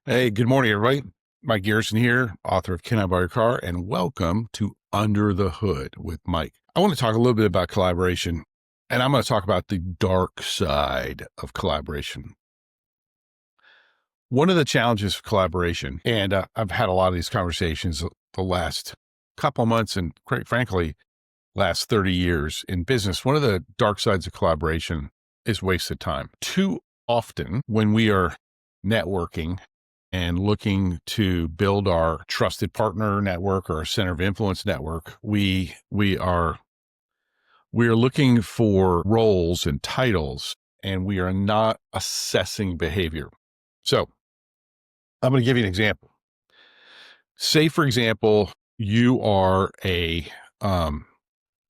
Hey, good morning, everybody. Mike Garrison here, author of Can I Buy Your Car? And welcome to Under the Hood with Mike. I want to talk a little bit about collaboration, and I'm going to talk about the dark side of collaboration. One of the challenges of collaboration, and I've had a lot of these conversations the last couple of months, and quite frankly, last 30 years in business. One of the dark sides of collaboration is wasted time. Too often, when we are networking and looking to build our trusted partner network or our center of influence network, we are looking for roles and titles, and we are not assessing behavior. So I'm going to give you an example. Say, for example, you are a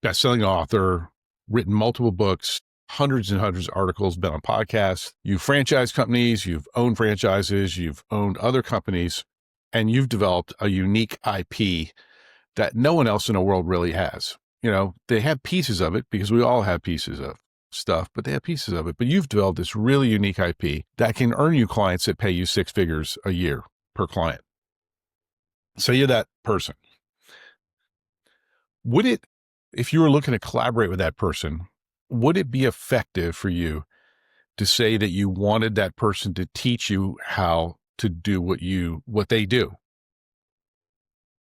best-selling author, written multiple books, hundreds and hundreds of articles, been on podcasts. You've franchised companies, you've owned franchises, you've owned other companies, and you've developed a unique IP that no one else in the world really has. You know, they have pieces of it because we all have pieces of stuff, but they have pieces of it. But you've developed this really unique IP that can earn you clients that pay you six figures a year per client. So you're that person. Would it, if you were looking to collaborate with that person, would it be effective for you to say that you wanted that person to teach you how to do what they do?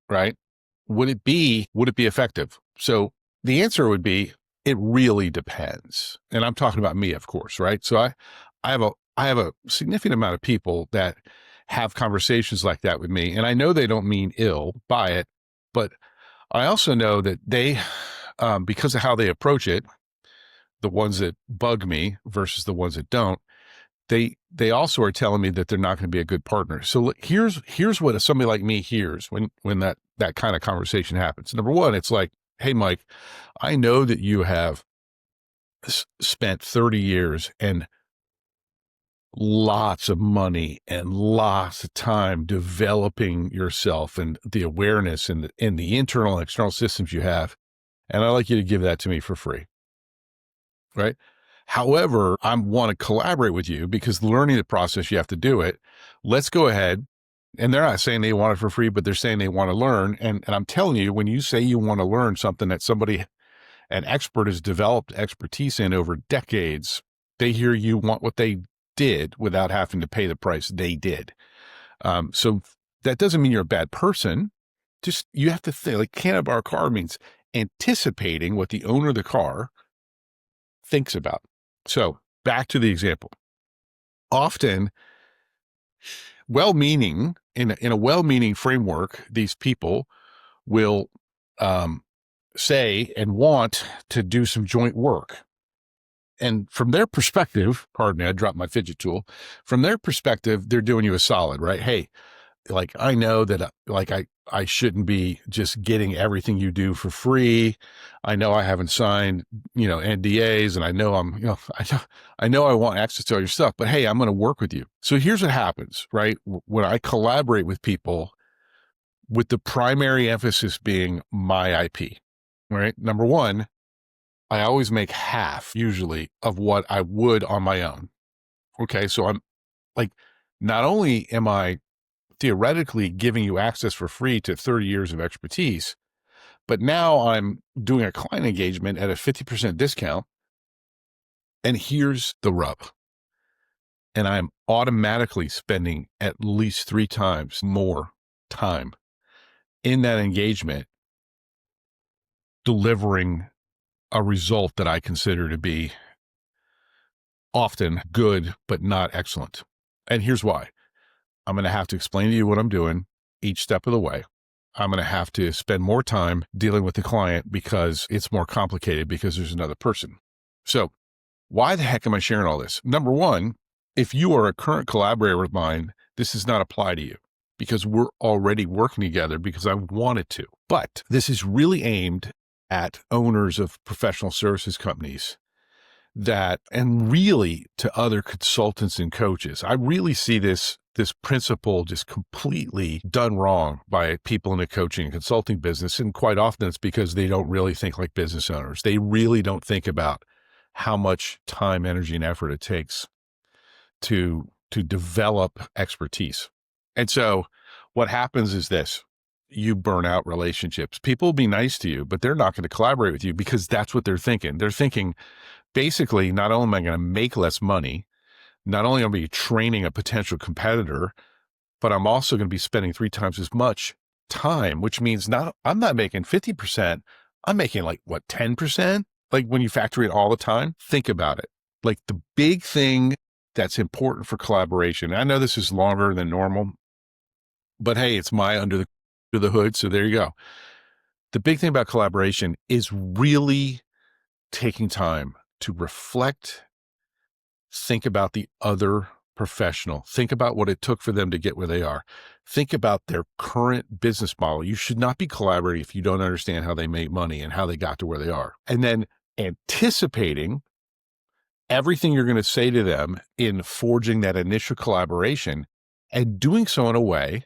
Right? Would it be effective? So the answer would be, it really depends. And I'm talking about me, of course, right? So I have a significant amount of people that have conversations like that with me. And I know they don't mean ill by it, but I also know that they, because of how they approach it, the ones that bug me versus the ones that don't, they also are telling me that they're not going to be a good partner. So look, here's what somebody like me hears when that kind of conversation happens. Number one, it's like, hey, Mike, I know that you have spent 30 years and lots of money and lots of time developing yourself and the awareness and the internal and external systems you have. And I'd like you to give that to me for free. Right. However, I want to collaborate with you because learning the process, you have to do it. Let's go ahead. And they're not saying they want it for free, but they're saying they want to learn. And I'm telling you, when you say you want to learn something that an expert has developed expertise in over decades, they hear you want what they did without having to pay the price they did. So that doesn't mean you're a bad person. Just, you have to think, like, can I borrow a car means anticipating what the owner of the car thinks about. So back to the example. Often, well-meaning, in a well-meaning framework, these people will say and want to do some joint work. And from their perspective, pardon me, I dropped my fidget tool. From their perspective, they're doing you a solid, right? Hey, like, I know that I shouldn't be just getting everything you do for free. I know I haven't signed, NDAs, and I know I know I want access to all your stuff, but hey, I'm going to work with you. So here's what happens, right? When I collaborate with people, with the primary emphasis being my IP, right? Number one, I always make half usually of what I would on my own. Okay. So I'm like, not only am I theoretically giving you access for free to 30 years of expertise, but now I'm doing a client engagement at a 50% discount. And here's the rub. And I'm automatically spending at least 3 times more time in that engagement, delivering a result that I consider to be often good, but not excellent. And here's why. I'm going to have to explain to you what I'm doing each step of the way. I'm going to have to spend more time dealing with the client because it's more complicated because there's another person. So why the heck am I sharing all this? Number one, if you are a current collaborator of mine, this does not apply to you because we're already working together because I wanted to. But this is really aimed at owners of professional services companies and really to other consultants and coaches. I really see this principle just completely done wrong by people in the coaching and consulting business. And quite often it's because they don't really think like business owners. They really don't think about how much time, energy, and effort it takes to develop expertise. And so what happens is this: you burn out relationships. People will be nice to you, but they're not going to collaborate with you because that's what they're thinking. They're thinking, basically, not only am I going to make less money, not only am I going to be training a potential competitor, but I'm also going to be spending 3 times as much time, which means I'm not making 50%. I'm making like what, 10%? Like when you factor in all the time, think about it. Like the big thing that's important for collaboration. I know this is longer than normal, but hey, it's my under the hood. So there you go. The big thing about collaboration is really taking time to reflect, think about the other professional, think about what it took for them to get where they are, think about their current business model. You should not be collaborating if you don't understand how they make money and how they got to where they are. And then anticipating everything you're going to say to them in forging that initial collaboration and doing so in a way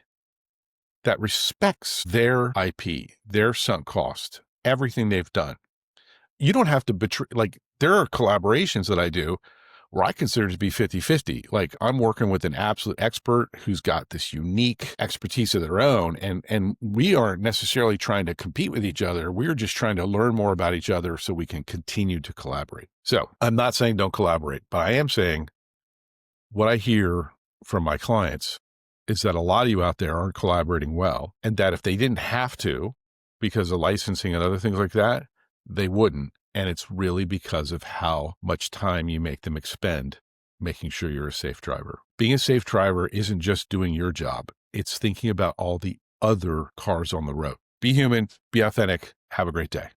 that respects their IP, their sunk cost, everything they've done. You don't have to betray, like there are collaborations that I do where I consider it to be 50-50. Like I'm working with an absolute expert who's got this unique expertise of their own. And we aren't necessarily trying to compete with each other. We're just trying to learn more about each other so we can continue to collaborate. So I'm not saying don't collaborate, but I am saying what I hear from my clients is that a lot of you out there aren't collaborating well. And that if they didn't have to, because of licensing and other things like that, they wouldn't. And it's really because of how much time you make them expend making sure you're a safe driver. Being a safe driver isn't just doing your job. It's thinking about all the other cars on the road. Be human, be authentic, have a great day.